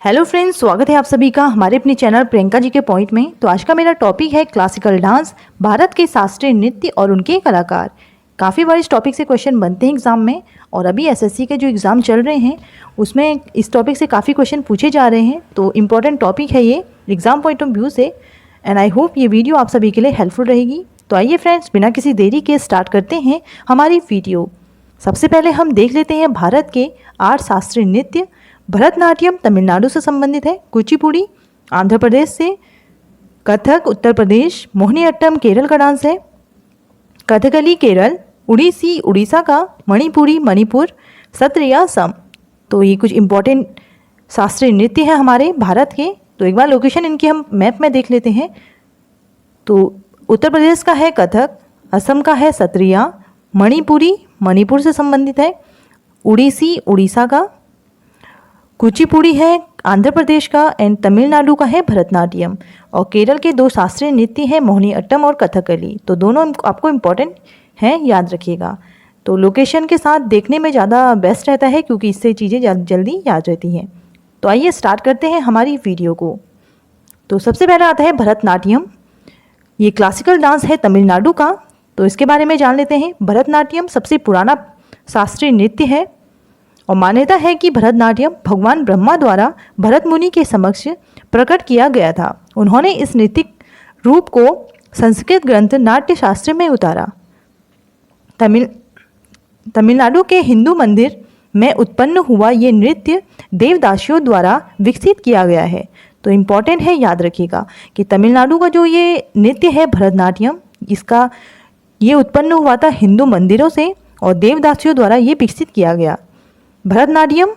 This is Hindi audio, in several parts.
हेलो फ्रेंड्स, स्वागत है आप सभी का हमारे अपने चैनल प्रियंका जी के पॉइंट में। तो आज का मेरा टॉपिक है क्लासिकल डांस, भारत के शास्त्रीय नृत्य और उनके कलाकार। काफ़ी बार इस टॉपिक से क्वेश्चन बनते हैं एग्जाम में, और अभी एसएससी के जो एग्ज़ाम चल रहे हैं उसमें इस टॉपिक से काफ़ी क्वेश्चन पूछे जा रहे हैं। तो इम्पॉर्टेंट टॉपिक है ये एग्ज़ाम पॉइंट ऑफ व्यू से, एंड आई होप ये वीडियो आप सभी के लिए हेल्पफुल रहेगी। तो आइए फ्रेंड्स, बिना किसी देरी के स्टार्ट करते हैं हमारी वीडियो। सबसे पहले हम देख लेते हैं भारत के 8 शास्त्रीय नृत्य। भरतनाट्यम तमिलनाडु से संबंधित है, कुचिपुड़ी आंध्र प्रदेश से, कथक उत्तर प्रदेश, मोहिनीअट्टम केरल का डांस है, कथकली केरल, उड़ीसी उड़ीसा का, मणिपुरी मणिपुर, सत्रिया असम। तो ये कुछ इम्पोर्टेंट शास्त्रीय नृत्य हैं हमारे भारत के। तो एक बार लोकेशन इनकी हम मैप में देख लेते हैं। तो उत्तर प्रदेश का है कथक, असम का है सत्रिया, मणिपुरी मणिपुर से संबंधित है, उड़ीसी उड़ीसा का, कुचिपुड़ी है आंध्र प्रदेश का, एंड तमिलनाडु का है भरतनाट्यम। और केरल के 2 शास्त्रीय नृत्य हैं मोहिनीअट्टम और कथकली। तो दोनों आपको इम्पोर्टेंट हैं, याद रखिएगा। तो लोकेशन के साथ देखने में ज़्यादा बेस्ट रहता है क्योंकि इससे चीज़ें जल्दी याद रहती हैं। तो आइए स्टार्ट करते हैं हमारी वीडियो को। तो सबसे पहले आता है भरतनाट्यम। ये क्लासिकल डांस है तमिलनाडु का। तो इसके बारे में जान लेते हैं। भरतनाट्यम सबसे पुराना शास्त्रीय नृत्य है और मान्यता है कि भरतनाट्यम भगवान ब्रह्मा द्वारा भरत मुनि के समक्ष प्रकट किया गया था। उन्होंने इस नृत्य रूप को संस्कृत ग्रंथ नाट्य शास्त्र में उतारा। तमिलनाडु के हिंदू मंदिर में उत्पन्न हुआ ये नृत्य देवदासियों द्वारा विकसित किया गया है। तो इम्पॉर्टेंट है, याद रखिएगा कि तमिलनाडु का जो ये नृत्य है भरतनाट्यम, ये उत्पन्न हुआ था हिंदू मंदिरों से और देवदासियों द्वारा ये विकसित किया गया। भरतनाट्यम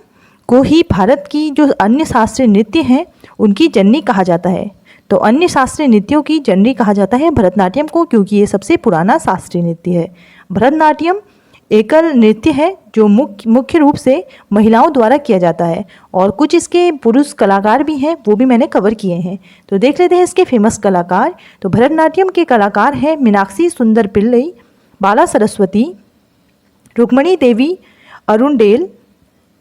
को ही भारत की जो अन्य शास्त्रीय नृत्य हैं उनकी जननी कहा जाता है। तो अन्य शास्त्रीय नृत्यों की जननी कहा जाता है भरतनाट्यम को, क्योंकि ये सबसे पुराना शास्त्रीय नृत्य है। भरतनाट्यम एकल नृत्य है जो मुख्य रूप से महिलाओं द्वारा किया जाता है, और कुछ इसके पुरुष कलाकार भी हैं, वो भी मैंने कवर किए हैं। तो देख लेते हैं इसके फेमस कलाकार। तो भरतनाट्यम के कलाकार हैं मीनाक्षी सुंदर पिल्लई, बाला सरस्वती, रुक्मणी देवी, अरुण डेल,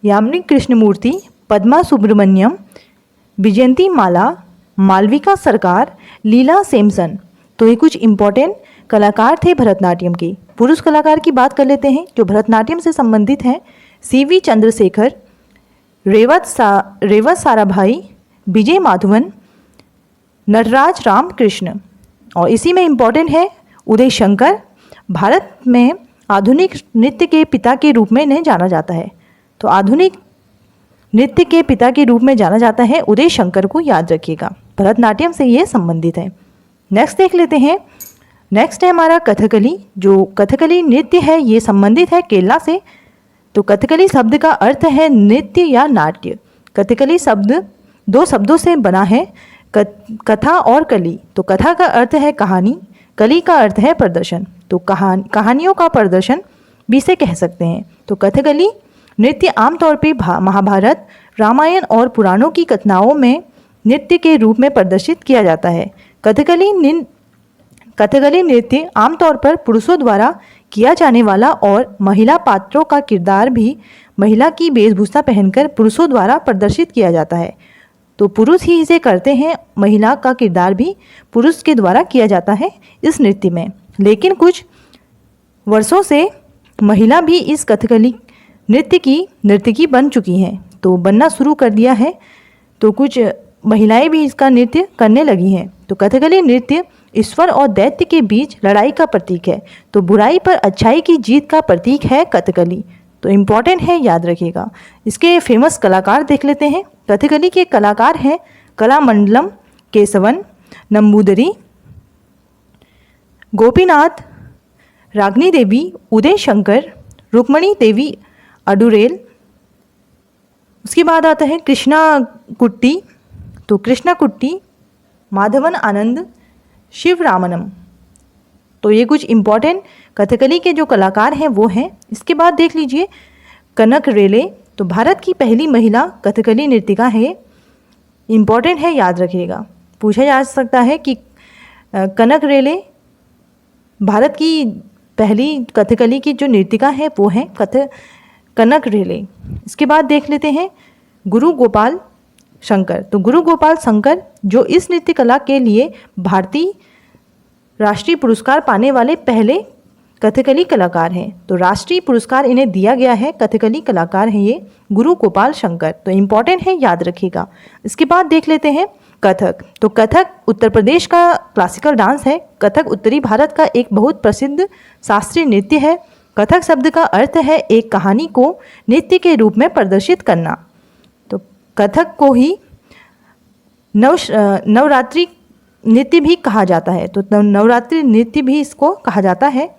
यामिनी कृष्णमूर्ति, पद्मा सुब्रमण्यम, विजयंती माला, मालविका सरकार, लीला सेमसन। तो ये कुछ इम्पोर्टेंट कलाकार थे भरतनाट्यम के। पुरुष कलाकार की बात कर लेते हैं जो भरतनाट्यम से संबंधित हैं। सीवी चंद्रशेखर, रेवत साराभाई, विजय माधवन, नटराज रामकृष्ण। और इसी में इम्पोर्टेंट है उदय शंकर। भारत में आधुनिक नृत्य के पिता के रूप में इन्हें जाना जाता है। तो आधुनिक नृत्य के पिता के रूप में जाना जाता है उदय शंकर को, याद रखिएगा। भरतनाट्यम से ये संबंधित है। नेक्स्ट देख लेते हैं। नेक्स्ट है हमारा कथकली। जो कथकली नृत्य है ये संबंधित है केरला से। तो कथकली शब्द का अर्थ है नृत्य या नाट्य। कथकली शब्द 2 शब्दों से बना है, कथा और कली। तो कथा का अर्थ है कहानी, कली का अर्थ है प्रदर्शन। तो कहानियों का प्रदर्शन भी इसे कह सकते हैं। तो कथकली नृत्य आमतौर पर महाभारत, रामायण और पुराणों की कथाओं में नृत्य के रूप में प्रदर्शित किया जाता है। कथकली नृत्य आमतौर पर पुरुषों द्वारा किया जाने वाला और महिला पात्रों का किरदार भी महिला की वेशभूषा पहनकर पुरुषों द्वारा प्रदर्शित किया जाता है। तो पुरुष ही इसे करते हैं, महिला का किरदार भी पुरुष के द्वारा किया जाता है इस नृत्य में। लेकिन कुछ वर्षों से महिला भी इस कथकली नृत्य की नर्तकी बन चुकी हैं, तो बनना शुरू कर दिया है। तो कुछ महिलाएं भी इसका नृत्य करने लगी हैं। तो कथकली नृत्य ईश्वर और दैत्य के बीच लड़ाई का प्रतीक है। तो बुराई पर अच्छाई की जीत का प्रतीक है कथकली। तो इम्पॉर्टेंट है, याद रखिएगा। इसके फेमस कलाकार देख लेते हैं। कथकली के कलाकार हैं कलामंडलम केशवन, नंबूदरी, गोपीनाथ, रागनी देवी, उदय शंकर, रुक्मणी देवी अडुरेल। उसके बाद आता है कृष्णा कुट्टी। तो कृष्णा कुट्टी, माधवन आनंद, शिव रामनम। तो ये कुछ इम्पॉर्टेंट कथकली के जो कलाकार हैं वो हैं। इसके बाद देख लीजिए कनक रेले। तो भारत की पहली महिला कथकली नृत्यिका है। इम्पॉर्टेंट है, याद रखिएगा। पूछा जा सकता है कि कनक रेले भारत की पहली कथकली की जो नृत्यिका है वो है कनक रेले। इसके बाद देख लेते हैं गुरु गोपाल शंकर। तो गुरु गोपाल शंकर जो इस नृत्य कला के लिए भारतीय राष्ट्रीय पुरस्कार पाने वाले पहले कथकली कलाकार हैं। तो राष्ट्रीय पुरस्कार इन्हें दिया गया है, कथकली कलाकार हैं ये गुरु गोपाल शंकर। तो इम्पॉर्टेंट है, याद रखिएगा। इसके बाद देख लेते हैं कथक। तो कथक उत्तर प्रदेश का क्लासिकल डांस है। कथक उत्तरी भारत का एक बहुत प्रसिद्ध शास्त्रीय नृत्य है। कथक शब्द का अर्थ है एक कहानी को नृत्य के रूप में प्रदर्शित करना। तो कथक को ही नवरात्रि नृत्य भी कहा जाता है। तो नवरात्रि नृत्य भी इसको कहा जाता है।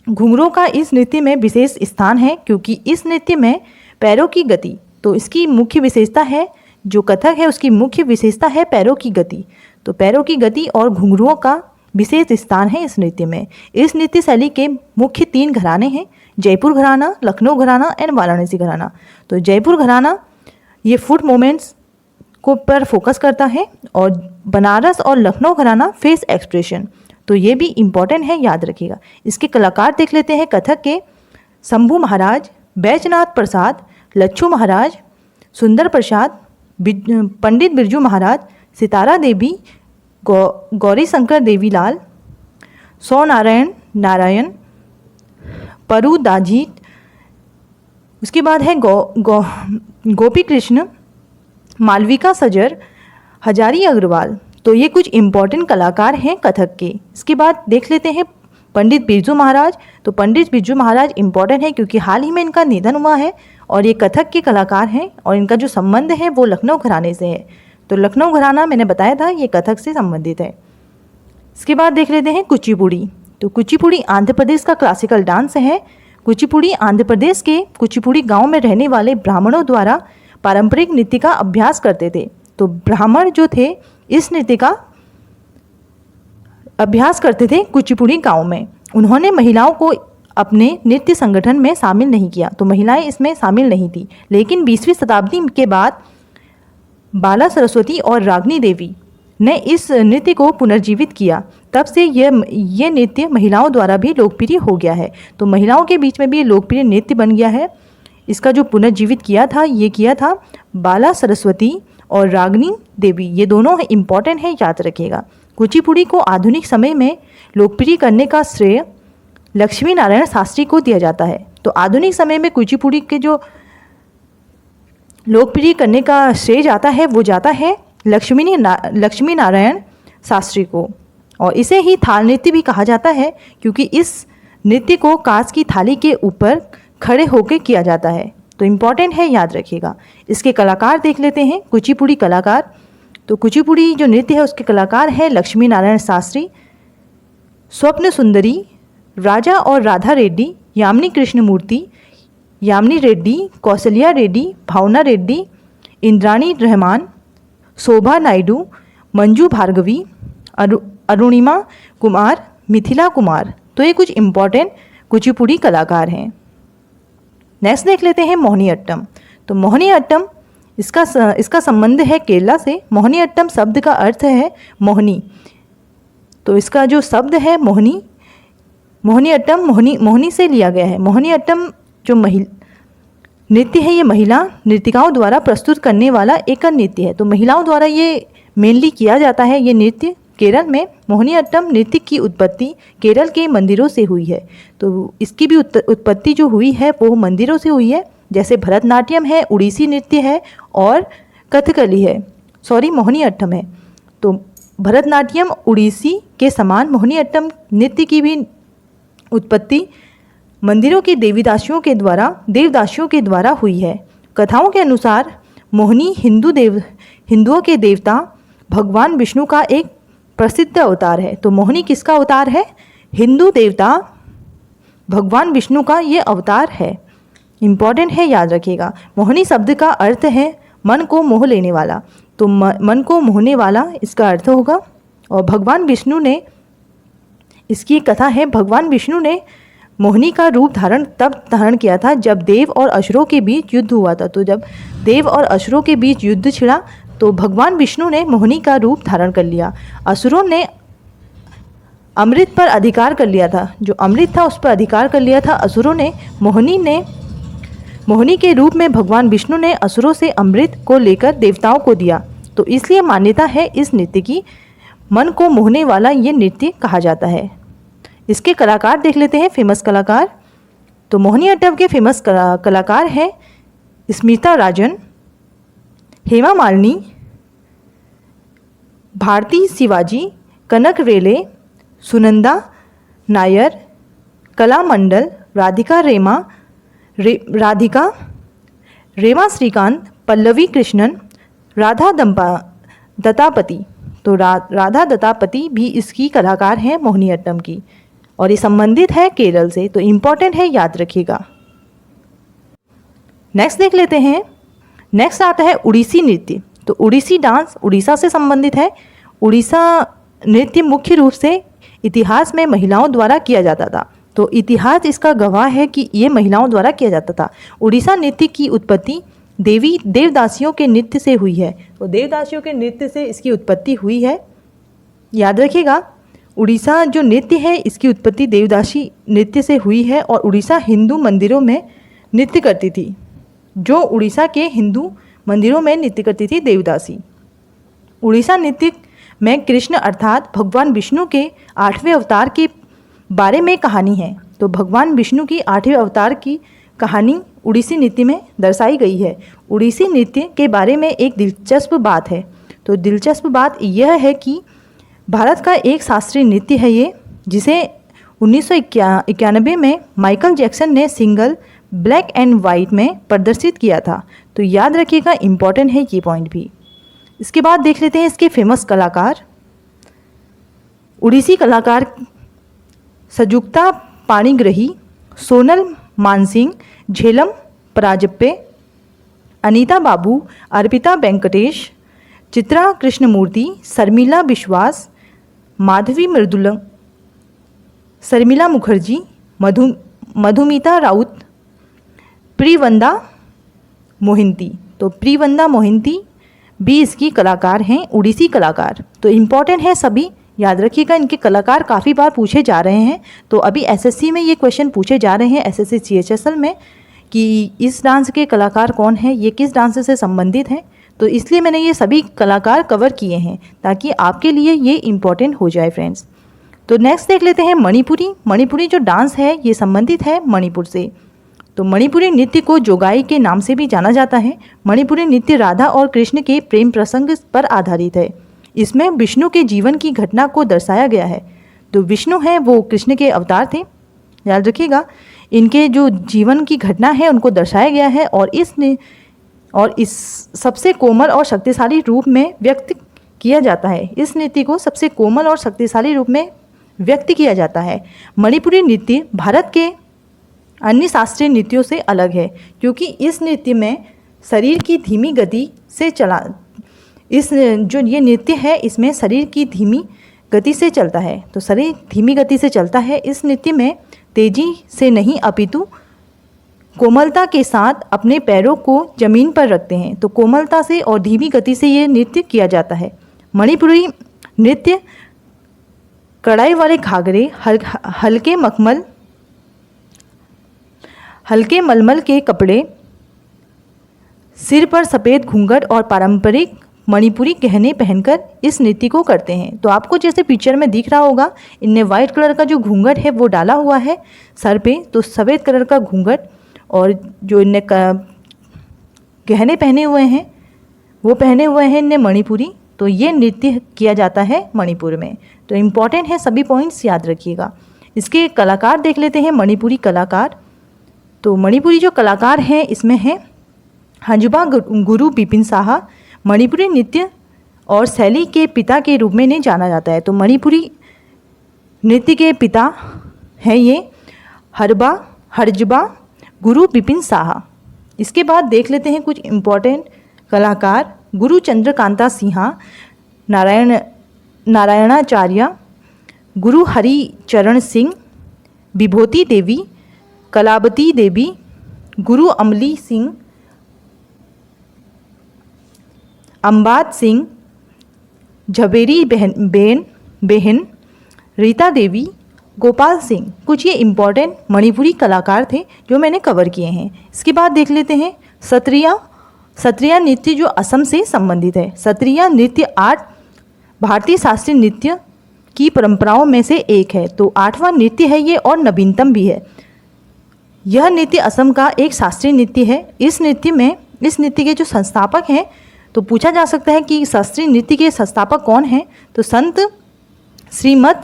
घुंघरों का इस नृत्य में विशेष स्थान है क्योंकि इस नृत्य में पैरों की गति, तो इसकी मुख्य विशेषता है, जो कथक है उसकी मुख्य विशेषता है पैरों की गति। तो पैरों की गति और घुंघरुओं का विशेष स्थान है इस नृत्य में। इस नृत्य शैली के मुख्य 3 घराने हैं, जयपुर घराना, लखनऊ घराना एंड वाराणसी घराना। तो जयपुर घराना ये फुट मूवमेंट्स को पर फोकस करता है और बनारस और लखनऊ घराना फेस एक्सप्रेशन। तो ये भी इम्पॉर्टेंट है, याद रखिएगा। इसके कलाकार देख लेते हैं कथक के। शंभू महाराज, बैजनाथ प्रसाद, लच्छू महाराज, सुंदर प्रसाद, पंडित बिरजू महाराज, सितारा देवी, गौरी शंकर देवीलाल, सौ नारायण, परू दाजीत। उसके बाद है गोपी कृष्ण, मालविका सजर, हजारी अग्रवाल। तो ये कुछ इम्पॉर्टेंट कलाकार हैं कथक के। इसके बाद देख लेते हैं पंडित बिरजू महाराज। तो पंडित बिरजू महाराज इम्पॉर्टेंट है क्योंकि हाल ही में इनका निधन हुआ है और ये कथक के कलाकार हैं और इनका जो संबंध है वो लखनऊ घराने से है। तो लखनऊ घराना मैंने बताया था ये कथक से संबंधित है। इसके बाद देख लेते हैं कुचिपुड़ी। तो कुचिपुड़ी आंध्र प्रदेश का क्लासिकल डांस है। कुचिपुड़ी आंध्र प्रदेश के कुचिपुड़ी गांव में रहने वाले ब्राह्मणों द्वारा पारंपरिक नृत्य का अभ्यास करते थे। तो ब्राह्मण जो थे इस नृत्य का अभ्यास करते थे कुचिपुड़ी गांव में। उन्होंने महिलाओं को अपने नृत्य संगठन में शामिल नहीं किया, तो महिलाएं इसमें शामिल नहीं थी। लेकिन 20वीं शताब्दी के बाद बाला सरस्वती और रागनी देवी ने इस नृत्य को पुनर्जीवित किया। तब से ये नृत्य महिलाओं द्वारा भी लोकप्रिय हो गया है। तो महिलाओं के बीच में भी लोकप्रिय नृत्य बन गया है। इसका जो पुनर्जीवित किया था बाला सरस्वती और रागनी देवी। ये दोनों इम्पॉर्टेंट है, याद रखिएगा। कुचिपुड़ी को आधुनिक समय में लोकप्रिय करने का श्रेय लक्ष्मी नारायण शास्त्री को दिया जाता है। तो आधुनिक समय में कुचिपुड़ी के जो लोकप्रिय करने का श्रेय जाता है वो जाता है लक्ष्मी नारायण शास्त्री को। और इसे ही थाल नृत्य भी कहा जाता है क्योंकि इस नृत्य को कांच की थाली के ऊपर खड़े होकर किया जाता है। तो इम्पॉर्टेंट है, याद रखिएगा। इसके कलाकार देख लेते हैं कुचिपुड़ी कलाकार। तो कुचिपुड़ी जो नृत्य है उसके कलाकार हैं लक्ष्मी नारायण शास्त्री, स्वप्न सुंदरी, राजा और राधा रेड्डी, यामिनी कृष्णमूर्ति, यामिनी रेड्डी, कौशल्या रेड्डी, भावना रेड्डी, इंद्राणी रहमान, शोभा नायडू, मंजू भार्गवी, अरुणिमा कुमार, मिथिला कुमार। तो ये कुछ इम्पॉर्टेंट कुचिपुड़ी कलाकार हैं। नेक्स्ट देख लेते हैं मोहिनी अट्टम। तो मोहिनी अट्टम इसका संबंध है केरला से। मोहिनी अट्टम शब्द का अर्थ है मोहिनी। तो इसका जो शब्द है मोहिनी अट्टम मोहिनी से लिया गया है। मोहिनी अट्टम जो नृत्य है ये महिला नृत्यिकाओं द्वारा प्रस्तुत करने वाला एक नृत्य है। तो महिलाओं द्वारा ये मेनली किया जाता है ये नृत्य। केरल में मोहिनी अट्टम नृत्य की उत्पत्ति केरल के मंदिरों से हुई है। तो इसकी भी उत्पत्ति जो हुई है वो मंदिरों से हुई है, जैसे भरतनाट्यम है, उड़ीसी नृत्य है और कथकली है, मोहिनी अट्टम है। तो भरतनाट्यम उड़ीसी के समान मोहिनी अट्टम नृत्य की भी उत्पत्ति मंदिरों के देवदासियों के द्वारा हुई है। कथाओं के अनुसार मोहिनी हिंदुओं के देवता भगवान विष्णु का एक प्रसिद्ध अवतार है। तो मोहिनी किसका अवतार है? हिंदू देवता भगवान विष्णु का ये अवतार है। इम्पॉर्टेंट है, याद रखिएगा। मोहिनी शब्द का अर्थ है मन को मोह लेने वाला। तो मन को मोहने वाला इसका अर्थ होगा। और भगवान विष्णु ने, इसकी कथा है, भगवान विष्णु ने मोहिनी का रूप तब धारण किया था जब देव और असुरों के बीच युद्ध हुआ था। तो जब देव और असुरों के बीच युद्ध छिड़ा तो भगवान विष्णु ने मोहिनी का रूप धारण कर लिया। असुरों ने अमृत पर अधिकार कर लिया था, जो अमृत था उस पर अधिकार कर लिया था असुरों ने। मोहिनी ने मोहिनी के रूप में भगवान विष्णु ने असुरों से अमृत को लेकर देवताओं को दिया, तो इसलिए मान्यता है इस नृत्य की। मन को मोहने वाला ये नृत्य कहा जाता है। इसके कलाकार देख लेते हैं, फेमस कलाकार। तो मोहिनीअट्टम के फेमस कलाकार हैं स्मिता राजन, हेमा मालिनी, भारती शिवाजी, कनक रेले, सुनंदा नायर, कला मंडल, राधिका रेमा श्रीकांत, पल्लवी कृष्णन, राधा दत्तापति। तो राधा दत्तापति भी इसकी कलाकार हैं मोहिनीअट्टम की, और ये संबंधित है केरल से, तो इम्पॉर्टेंट है, याद रखिएगा। नेक्स्ट देख लेते हैं। नेक्स्ट आता है उड़ीसी नृत्य। तो उड़ीसी डांस उड़ीसा से संबंधित है। उड़ीसा नृत्य मुख्य रूप से इतिहास में महिलाओं द्वारा किया जाता था। तो इतिहास इसका गवाह है कि ये महिलाओं द्वारा किया जाता था। उड़ीसा नृत्य की उत्पत्ति देवदासियों के नृत्य से हुई है। तो देवदासियों के नृत्य से इसकी उत्पत्ति हुई है, याद रखिएगा। उड़ीसा जो नृत्य है इसकी उत्पत्ति देवदासी नृत्य से हुई है, और उड़ीसा हिंदू मंदिरों में नृत्य करती थी। जो उड़ीसा के हिंदू मंदिरों में नृत्य करती थी देवदासी। उड़ीसा नृत्य में कृष्ण अर्थात भगवान विष्णु के 8वें अवतार के बारे में कहानी है। तो भगवान विष्णु की 8वें अवतार की कहानी उड़ीसी नृत्य में दर्शाई गई है। उड़ीसी नृत्य के बारे में एक दिलचस्प बात है। तो दिलचस्प बात यह है कि भारत का एक शास्त्रीय नृत्य है ये, जिसे 1991 में माइकल जैक्सन ने सिंगल ब्लैक एंड वाइट में प्रदर्शित किया था। तो याद रखिएगा, इम्पॉर्टेंट है ये पॉइंट भी। इसके बाद देख लेते हैं इसके फेमस कलाकार। उड़ीसी कलाकार सजुक्ता पाणिग्रही, सोनल मानसिंह, झेलम पराजप्पे, अनीता बाबू, अर्पिता वेंकटेश, चित्रा कृष्णमूर्ति, शर्मिला विश्वास, माधवी मृदुल, शर्मिला मुखर्जी, मधुमिता राउत, प्रियवंदा मोहिंती। तो प्रियवंदा मोहिंती भी इसकी कलाकार हैं, उड़ीसी कलाकार। तो इम्पॉर्टेंट है, सभी याद रखिएगा। इनके कलाकार काफ़ी बार पूछे जा रहे हैं। तो अभी एसएससी में ये क्वेश्चन पूछे जा रहे हैं, एसएससी CHSL में, कि इस डांस के कलाकार कौन है, ये किस डांस से संबंधित हैं। तो इसलिए मैंने ये सभी कलाकार कवर किए हैं ताकि आपके लिए ये इम्पॉर्टेंट हो जाए फ्रेंड्स। तो नेक्स्ट देख लेते हैं मणिपुरी। मणिपुरी जो डांस है ये संबंधित है मणिपुर से। तो मणिपुरी नृत्य को जोगाई के नाम से भी जाना जाता है। मणिपुरी नृत्य राधा और कृष्ण के प्रेम प्रसंग पर आधारित है। इसमें विष्णु के जीवन की घटना को दर्शाया गया है। तो विष्णु हैं वो कृष्ण के अवतार थे, याद रखिएगा। इनके जो जीवन की घटना है उनको दर्शाया गया है, और इस सबसे कोमल और शक्तिशाली रूप में व्यक्त किया जाता है। इस नृत्य को सबसे कोमल और शक्तिशाली रूप में व्यक्त किया जाता है। मणिपुरी नृत्य भारत के अन्य शास्त्रीय नृत्यों से अलग है, क्योंकि इस नृत्य में शरीर की धीमी गति से जो ये नृत्य है इसमें शरीर की धीमी गति से चलता है। तो शरीर धीमी गति से चलता है। इस नृत्य में तेजी से नहीं अपितु कोमलता के साथ अपने पैरों को जमीन पर रखते हैं। तो कोमलता से और धीमी गति से ये नृत्य किया जाता है। मणिपुरी नृत्य कढ़ाई वाले घाघरे, हल्के मलमल के कपड़े, सिर पर सफ़ेद घूंघट और पारंपरिक मणिपुरी गहने पहनकर इस नृत्य को करते हैं। तो आपको जैसे पिक्चर में दिख रहा होगा, इनने वाइट कलर का जो घूंघट है वो डाला हुआ है सर पे, तो सफ़ेद कलर का घूंघट, और जो इनने गहने पहने हुए हैं वो पहने हुए हैं इनने मणिपुरी। तो ये नृत्य किया जाता है मणिपुर में। तो इम्पॉर्टेंट है, सभी पॉइंट्स याद रखिएगा। इसके कलाकार देख लेते हैं, मणिपुरी कलाकार। तो मणिपुरी जो कलाकार हैं इसमें हैं हंजुबा गुरु बिपिन साहा। मणिपुरी नृत्य और शैली के पिता के रूप में इन्हें जाना जाता है। तो मणिपुरी नृत्य के पिता हैं ये हरजुबा गुरु बिपिन साहा। इसके बाद देख लेते हैं कुछ इम्पॉर्टेंट कलाकार। गुरु चंद्रकांता सिन्हा, नारायणाचार्य, गुरु हरिचरण सिंह, विभूति देवी, कलावती देवी, गुरु अमली सिंह, अम्बाद सिंह, झबेरी बहन, रीता देवी, गोपाल सिंह, कुछ ये इम्पॉर्टेंट मणिपुरी कलाकार थे जो मैंने कवर किए हैं। इसके बाद देख लेते हैं सत्रिया नृत्य जो असम से संबंधित है। सत्रिया नृत्य 8 भारतीय शास्त्रीय नृत्य की परंपराओं में से एक है, तो 8वां नृत्य है ये और नवीनतम भी है। यह नृत्य असम का एक शास्त्रीय नृत्य है। इस नृत्य के जो संस्थापक हैं, तो पूछा जा सकता है कि शास्त्रीय नृत्य के संस्थापक कौन हैं, तो संत श्रीमद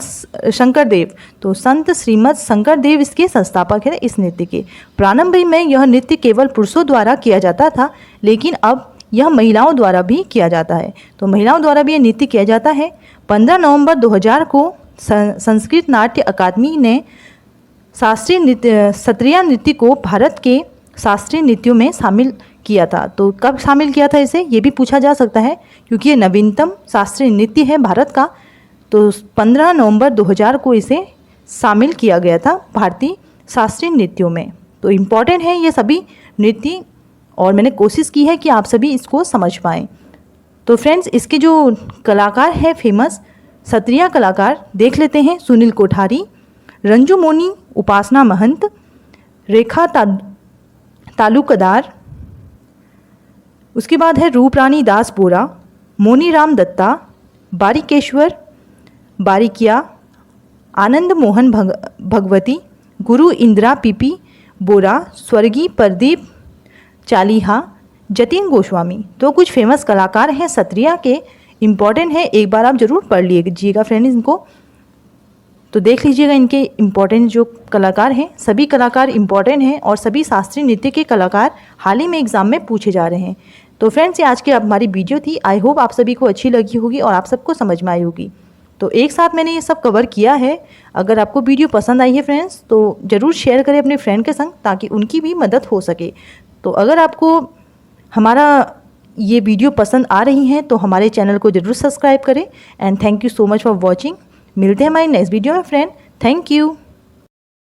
शंकरदेव। तो संत श्रीमद शंकरदेव इसके संस्थापक है इस नृत्य के। प्रारंभ में यह नृत्य केवल पुरुषों द्वारा किया जाता था, लेकिन अब यह महिलाओं द्वारा भी किया जाता है। तो महिलाओं द्वारा भी यह नृत्य किया जाता है। 15 नवंबर 2000 को संस्कृत नाट्य अकादमी ने सत्रिया नृत्य को भारत के शास्त्रीय नृत्यों में शामिल किया था। तो कब शामिल किया था इसे, ये भी पूछा जा सकता है, क्योंकि ये नवीनतम शास्त्रीय नृत्य है भारत का। तो 15 नवंबर 2000 को इसे शामिल किया गया था भारतीय शास्त्रीय नृत्यों में। तो इम्पॉर्टेंट है ये सभी नृत्य, और मैंने कोशिश की है कि आप सभी इसको समझ पाएँ। तो फ्रेंड्स, इसके जो कलाकार हैं फेमस सत्रिया कलाकार देख लेते हैं। सुनील कोठारी, रंजू मोनी, उपासना महंत, रेखा तालुकदार, उसके बाद है रूपरानी दास बोरा, मोनी राम दत्ता, बारिकेश्वर बारिकिया, आनंद मोहन भगवती, गुरु इंदिरा पीपी बोरा, स्वर्गीय प्रदीप चालीहा, जतिन गोस्वामी। तो कुछ फेमस कलाकार हैं सत्रिया के, इम्पॉर्टेंट है, एक बार आप जरूर पढ़ लीजिएगा फ्रेंड्स इनको। तो देख लीजिएगा इनके इम्पॉर्टेंट जो कलाकार हैं, सभी कलाकार इम्पॉर्टेंट हैं और सभी शास्त्रीय नृत्य के कलाकार हाल ही में एग्जाम में पूछे जा रहे हैं। तो फ्रेंड्स, ये आज की हमारी वीडियो थी। आई होप आप सभी को अच्छी लगी होगी और आप सबको समझ में आई होगी। तो एक साथ मैंने ये सब कवर किया है। अगर आपको वीडियो पसंद आई है फ्रेंड्स, तो ज़रूर शेयर करें अपने फ्रेंड के संग, ताकि उनकी भी मदद हो सके। तो अगर आपको हमारा ये वीडियो पसंद आ रही हैं तो हमारे चैनल को ज़रूर सब्सक्राइब करें। And thank you so much for watching. मिलते हैं हमारी नेक्स्ट वीडियो में फ्रेंड। Thank you.